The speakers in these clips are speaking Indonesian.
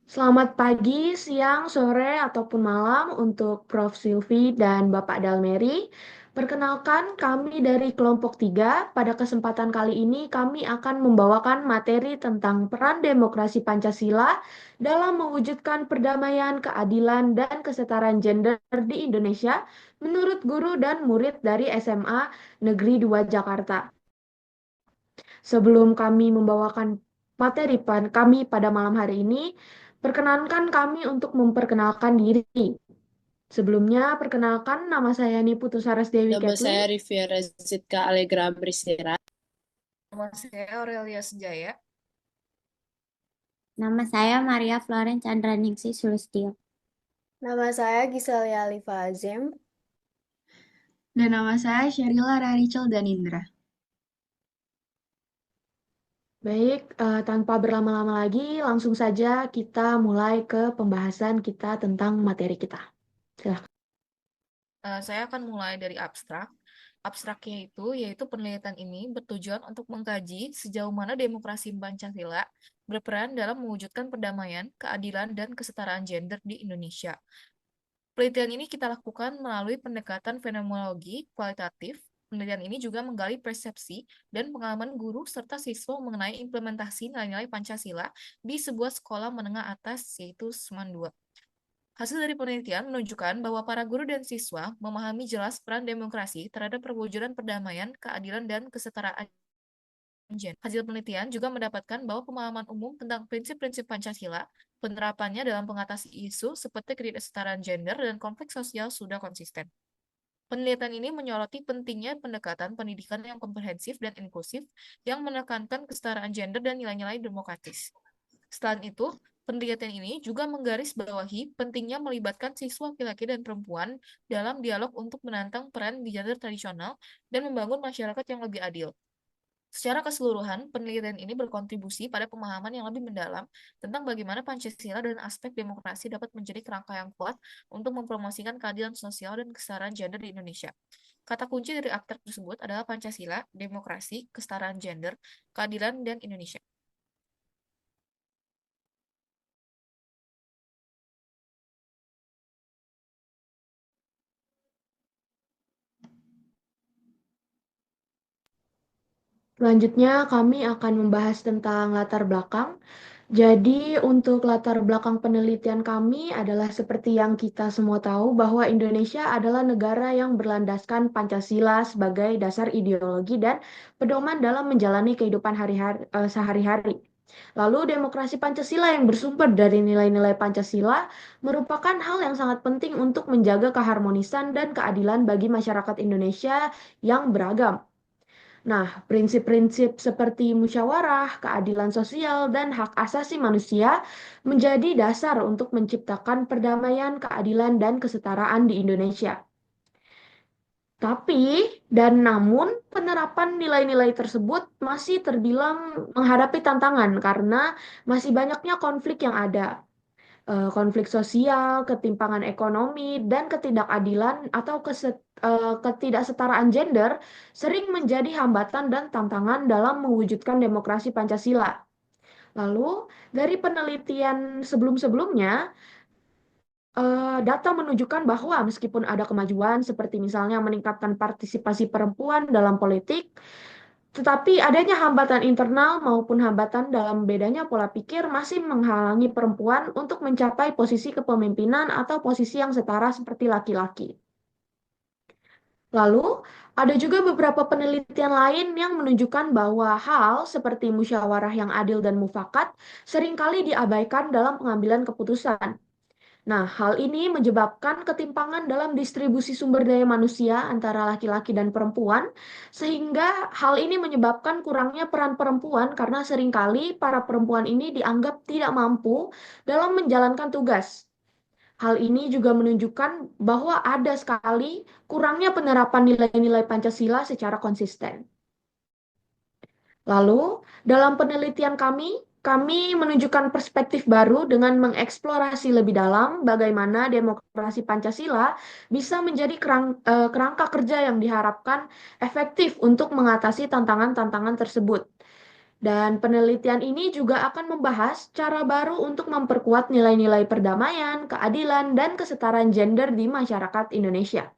Selamat pagi, siang, sore, ataupun malam untuk Prof. Silvi dan Bapak Dalmeri. Perkenalkan, kami dari kelompok 3. Pada kesempatan kali ini, kami akan membawakan materi tentang peran demokrasi Pancasila dalam mewujudkan perdamaian, keadilan, dan kesetaraan gender di Indonesia menurut guru dan murid dari SMA Negeri 2 Jakarta. Sebelum kami membawakan materi kami pada malam hari ini, perkenankan kami untuk memperkenalkan diri. Sebelumnya, perkenalkan nama saya Niputu Saras Dewi Nama Catling. saya Riviera Zitka Allegra Brisira. Nama saya Aurelia Sejaya. Nama saya Maria Florence Chandraningsih Sulistyo. Nama saya Gisalia Alifa Azim. Dan nama saya Sheryla Rachel Danindra. Baik, tanpa berlama-lama lagi, langsung saja kita mulai ke pembahasan kita tentang materi kita. Silahkan. Saya akan mulai dari abstrak. Abstraknya yaitu penelitian ini bertujuan untuk mengkaji sejauh mana demokrasi Pancasila berperan dalam mewujudkan perdamaian, keadilan, dan kesetaraan gender di Indonesia. Penelitian ini kita lakukan melalui pendekatan fenomenologi kualitatif. Penelitian ini juga menggali persepsi dan pengalaman guru serta siswa mengenai implementasi nilai-nilai Pancasila di sebuah sekolah menengah atas, yaitu SMAN 2. Hasil dari penelitian menunjukkan bahwa para guru dan siswa memahami jelas peran demokrasi terhadap perwujudan perdamaian, keadilan, dan kesetaraan gender. Hasil penelitian juga mendapatkan bahwa pemahaman umum tentang prinsip-prinsip Pancasila, penerapannya dalam mengatasi isu seperti ketidaksetaraan gender dan konflik sosial sudah konsisten. Penelitian ini menyoroti pentingnya pendekatan pendidikan yang komprehensif dan inklusif yang menekankan kesetaraan gender dan nilai-nilai demokratis. Selain itu, penelitian ini juga menggarisbawahi pentingnya melibatkan siswa laki-laki dan perempuan dalam dialog untuk menantang peran di gender tradisional dan membangun masyarakat yang lebih adil. Secara keseluruhan, penelitian ini berkontribusi pada pemahaman yang lebih mendalam tentang bagaimana Pancasila dan aspek demokrasi dapat menjadi kerangka yang kuat untuk mempromosikan keadilan sosial dan kesetaraan gender di Indonesia. Kata kunci dari aktor tersebut adalah Pancasila, demokrasi, kesetaraan gender, keadilan, dan Indonesia. Selanjutnya, kami akan membahas tentang latar belakang. Jadi, untuk latar belakang penelitian kami adalah seperti yang kita semua tahu bahwa Indonesia adalah negara yang berlandaskan Pancasila sebagai dasar ideologi dan pedoman dalam menjalani kehidupan sehari-hari. Lalu, demokrasi Pancasila yang bersumber dari nilai-nilai Pancasila merupakan hal yang sangat penting untuk menjaga keharmonisan dan keadilan bagi masyarakat Indonesia yang beragam. Nah, prinsip-prinsip seperti musyawarah, keadilan sosial, dan hak asasi manusia menjadi dasar untuk menciptakan perdamaian, keadilan, dan kesetaraan di Indonesia. Tapi, dan namun, penerapan nilai-nilai tersebut masih terbilang menghadapi tantangan karena masih banyaknya konflik yang ada. Konflik sosial, ketimpangan ekonomi, dan ketidakadilan atau ketidaksetaraan gender sering menjadi hambatan dan tantangan dalam mewujudkan demokrasi Pancasila. Lalu, dari penelitian sebelum-sebelumnya, data menunjukkan bahwa meskipun ada kemajuan seperti misalnya meningkatkan partisipasi perempuan dalam politik, tetapi adanya hambatan internal maupun hambatan dalam bedanya pola pikir masih menghalangi perempuan untuk mencapai posisi kepemimpinan atau posisi yang setara seperti laki-laki. Lalu, ada juga beberapa penelitian lain yang menunjukkan bahwa hal seperti musyawarah yang adil dan mufakat seringkali diabaikan dalam pengambilan keputusan. Nah, hal ini menyebabkan ketimpangan dalam distribusi sumber daya manusia antara laki-laki dan perempuan, sehingga hal ini menyebabkan kurangnya peran perempuan karena seringkali para perempuan ini dianggap tidak mampu dalam menjalankan tugas. Hal ini juga menunjukkan bahwa ada sekali kurangnya penerapan nilai-nilai Pancasila secara konsisten. Lalu, dalam penelitian kami menunjukkan perspektif baru dengan mengeksplorasi lebih dalam bagaimana demokrasi Pancasila bisa menjadi kerangka kerja yang diharapkan efektif untuk mengatasi tantangan-tantangan tersebut. Dan penelitian ini juga akan membahas cara baru untuk memperkuat nilai-nilai perdamaian, keadilan, dan kesetaraan gender di masyarakat Indonesia.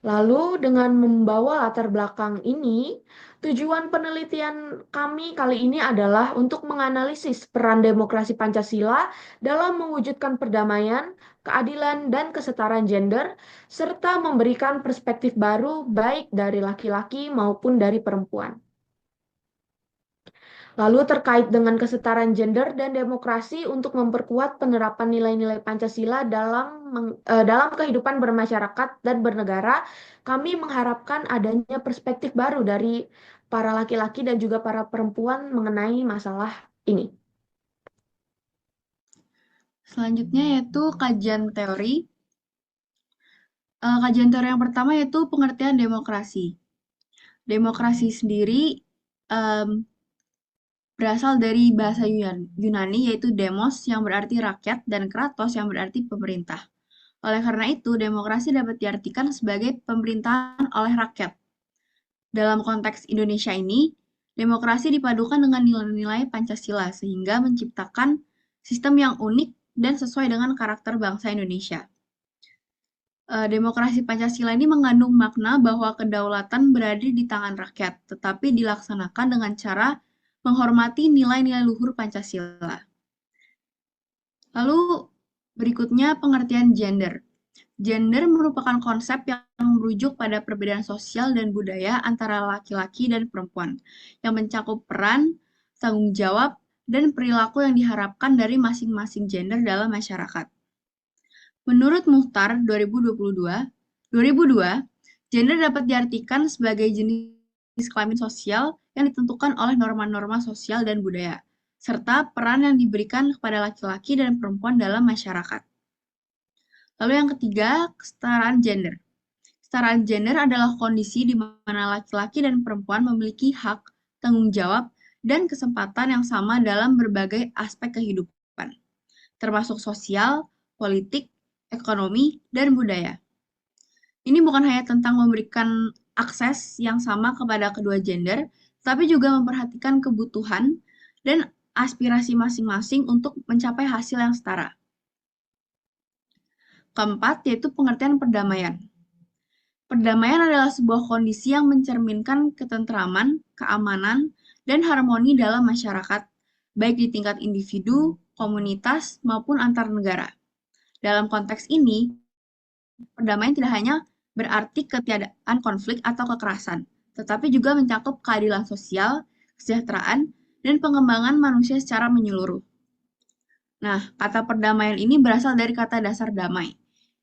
Lalu dengan membawa latar belakang ini, tujuan penelitian kami kali ini adalah untuk menganalisis peran demokrasi Pancasila dalam mewujudkan perdamaian, keadilan, dan kesetaraan gender, serta memberikan perspektif baru baik dari laki-laki maupun dari perempuan. Lalu terkait dengan kesetaraan gender dan demokrasi untuk memperkuat penerapan nilai-nilai Pancasila dalam kehidupan bermasyarakat dan bernegara, kami mengharapkan adanya perspektif baru dari para laki-laki dan juga para perempuan mengenai masalah ini. Selanjutnya yaitu kajian teori. Kajian teori yang pertama yaitu pengertian demokrasi. Demokrasi sendiri berasal dari bahasa Yunani yaitu demos yang berarti rakyat dan kratos yang berarti pemerintah. Oleh karena itu, demokrasi dapat diartikan sebagai pemerintahan oleh rakyat. Dalam konteks Indonesia ini, demokrasi dipadukan dengan nilai-nilai Pancasila sehingga menciptakan sistem yang unik dan sesuai dengan karakter bangsa Indonesia. Demokrasi Pancasila ini mengandung makna bahwa kedaulatan berada di tangan rakyat, tetapi dilaksanakan dengan cara menghormati nilai-nilai luhur Pancasila. Lalu berikutnya pengertian gender. Gender merupakan konsep yang merujuk pada perbedaan sosial dan budaya antara laki-laki dan perempuan, yang mencakup peran, tanggung jawab, dan perilaku yang diharapkan dari masing-masing gender dalam masyarakat. Menurut Muhtar 2002, gender dapat diartikan sebagai jenis kelamin sosial yang ditentukan oleh norma-norma sosial dan budaya, serta peran yang diberikan kepada laki-laki dan perempuan dalam masyarakat. Lalu yang ketiga, kesetaraan gender. Kesetaraan gender adalah kondisi di mana laki-laki dan perempuan memiliki hak, tanggung jawab, dan kesempatan yang sama dalam berbagai aspek kehidupan, termasuk sosial, politik, ekonomi, dan budaya. Ini bukan hanya tentang memberikan akses yang sama kepada kedua gender, tapi juga memperhatikan kebutuhan dan aspirasi masing-masing untuk mencapai hasil yang setara. Keempat, yaitu pengertian perdamaian. Perdamaian adalah sebuah kondisi yang mencerminkan ketentraman, keamanan, dan harmoni dalam masyarakat, baik di tingkat individu, komunitas, maupun antar negara. Dalam konteks ini, perdamaian tidak hanya berarti ketiadaan konflik atau kekerasan, tetapi juga mencakup keadilan sosial, kesejahteraan, dan pengembangan manusia secara menyeluruh. Nah, kata perdamaian ini berasal dari kata dasar damai,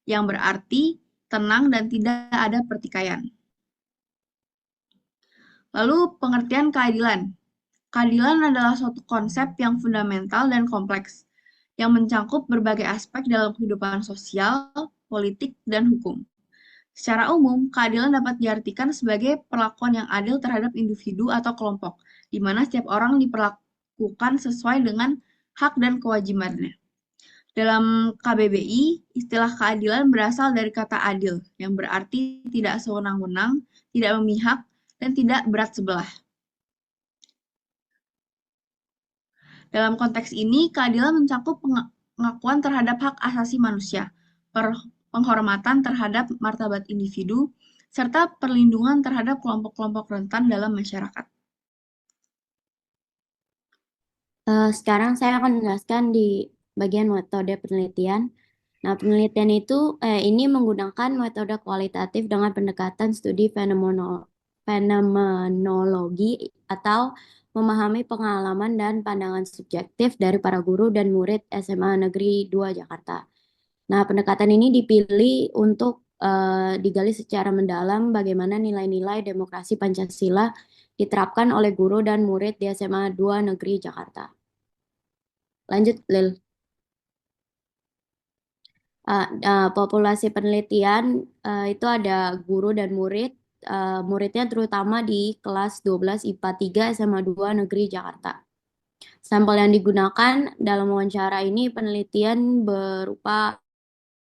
yang berarti tenang dan tidak ada pertikaian. Lalu pengertian keadilan. Keadilan adalah suatu konsep yang fundamental dan kompleks, yang mencakup berbagai aspek dalam kehidupan sosial, politik, dan hukum. Secara umum, keadilan dapat diartikan sebagai perlakuan yang adil terhadap individu atau kelompok, di mana setiap orang diperlakukan sesuai dengan hak dan kewajibannya. Dalam KBBI, istilah keadilan berasal dari kata adil, yang berarti tidak sewenang-wenang, tidak memihak, dan tidak berat sebelah. Dalam konteks ini, keadilan mencakup pengakuan terhadap hak asasi manusia, penghormatan terhadap martabat individu, serta perlindungan terhadap kelompok-kelompok rentan dalam masyarakat. Sekarang saya akan menjelaskan di bagian metode penelitian. Nah, penelitian ini menggunakan metode kualitatif dengan pendekatan studi fenomenologi atau memahami pengalaman dan pandangan subjektif dari para guru dan murid SMA Negeri 2 Jakarta. Nah, pendekatan ini dipilih untuk digali secara mendalam bagaimana nilai-nilai demokrasi Pancasila diterapkan oleh guru dan murid di SMA 2 Negeri Jakarta. Lanjut, Lil. Populasi penelitian itu ada guru dan murid. Muridnya terutama di kelas 12 IPA 3 SMA 2 Negeri Jakarta. Sampel yang digunakan dalam wawancara ini penelitian berupa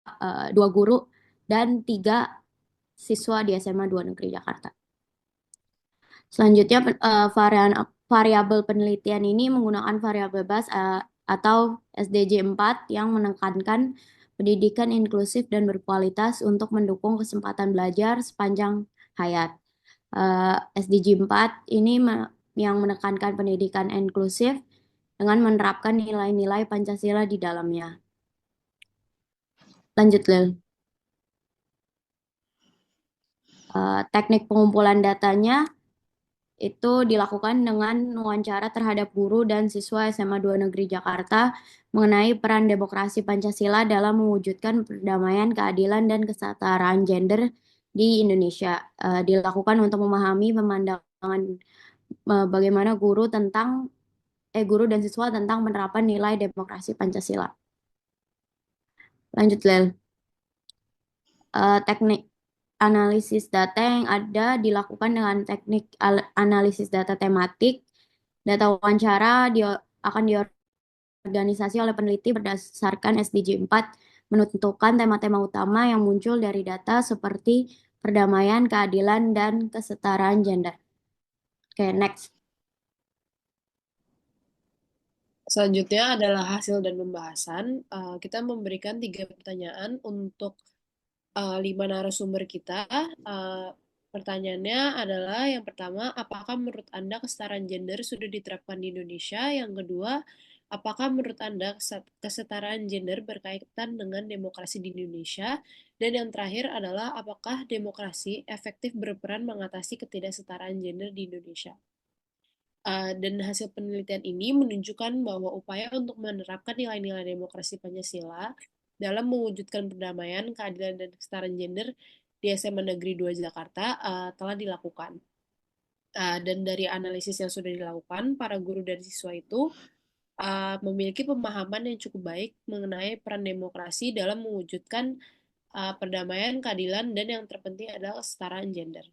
2 guru dan 3 siswa di SMA 2 Negeri Jakarta. Selanjutnya varian variabel penelitian ini menggunakan variabel BAS atau SDG 4 yang menekankan pendidikan inklusif dan berkualitas untuk mendukung kesempatan belajar sepanjang hayat. SDG 4 ini yang menekankan pendidikan inklusif dengan menerapkan nilai-nilai Pancasila di dalamnya. Lanjut, Lil. Teknik pengumpulan datanya itu dilakukan dengan wawancara terhadap guru dan siswa SMA 2 Negeri Jakarta mengenai peran demokrasi Pancasila dalam mewujudkan perdamaian, keadilan, dan kesetaraan gender di Indonesia. Dilakukan untuk memahami pemandangan bagaimana guru dan siswa tentang penerapan nilai demokrasi Pancasila. Lanjut, Lel. Teknik analisis data yang ada dilakukan dengan teknik analisis data tematik. Data wawancara akan diorganisasi oleh peneliti berdasarkan SDG 4, menentukan tema-tema utama yang muncul dari data seperti perdamaian, keadilan, dan kesetaraan gender. Oke, next. Selanjutnya adalah hasil dan pembahasan. Kita memberikan 3 pertanyaan untuk 5 narasumber kita. Pertanyaannya adalah yang pertama, apakah menurut Anda kesetaraan gender sudah diterapkan di Indonesia? Yang kedua, apakah menurut Anda kesetaraan gender berkaitan dengan demokrasi di Indonesia? Dan yang terakhir adalah apakah demokrasi efektif berperan mengatasi ketidaksetaraan gender di Indonesia? Dan hasil penelitian ini menunjukkan bahwa upaya untuk menerapkan nilai-nilai demokrasi Pancasila dalam mewujudkan perdamaian, keadilan, dan kesetaraan gender di SMA Negeri 2 Jakarta telah dilakukan. Dan dari analisis yang sudah dilakukan, para guru dan siswa itu memiliki pemahaman yang cukup baik mengenai peran demokrasi dalam mewujudkan perdamaian, keadilan, dan yang terpenting adalah kesetaraan gender.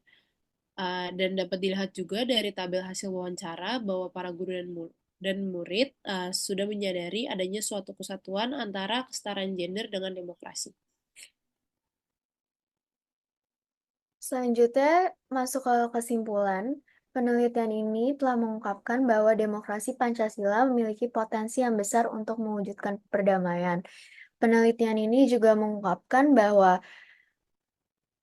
Dan dapat dilihat juga dari tabel hasil wawancara bahwa para guru dan murid sudah menyadari adanya suatu kesatuan antara kesetaraan gender dengan demokrasi. Selanjutnya, masuk ke kesimpulan. Penelitian ini telah mengungkapkan bahwa demokrasi Pancasila memiliki potensi yang besar untuk mewujudkan perdamaian. Penelitian ini juga mengungkapkan bahwa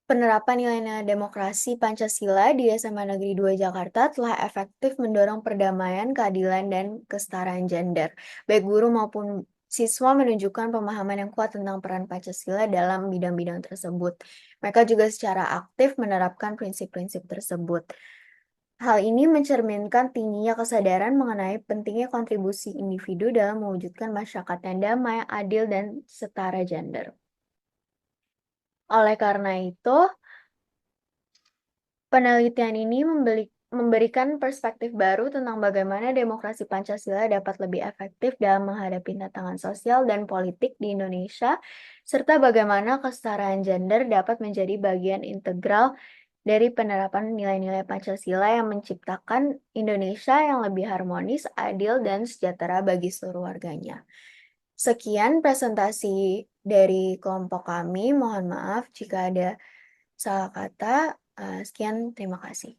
penerapan nilai-nilai demokrasi Pancasila di SMA Negeri 2 Jakarta telah efektif mendorong perdamaian, keadilan, dan kesetaraan gender. Baik guru maupun siswa menunjukkan pemahaman yang kuat tentang peran Pancasila dalam bidang-bidang tersebut. Mereka juga secara aktif menerapkan prinsip-prinsip tersebut. Hal ini mencerminkan tingginya kesadaran mengenai pentingnya kontribusi individu dalam mewujudkan masyarakat yang damai, adil, dan setara gender. Oleh karena itu, penelitian ini memberikan perspektif baru tentang bagaimana demokrasi Pancasila dapat lebih efektif dalam menghadapi tantangan sosial dan politik di Indonesia, serta bagaimana kesetaraan gender dapat menjadi bagian integral dari penerapan nilai-nilai Pancasila yang menciptakan Indonesia yang lebih harmonis, adil, dan sejahtera bagi seluruh warganya. Sekian presentasi dari kelompok kami. Mohon maaf jika ada salah kata. Sekian, terima kasih.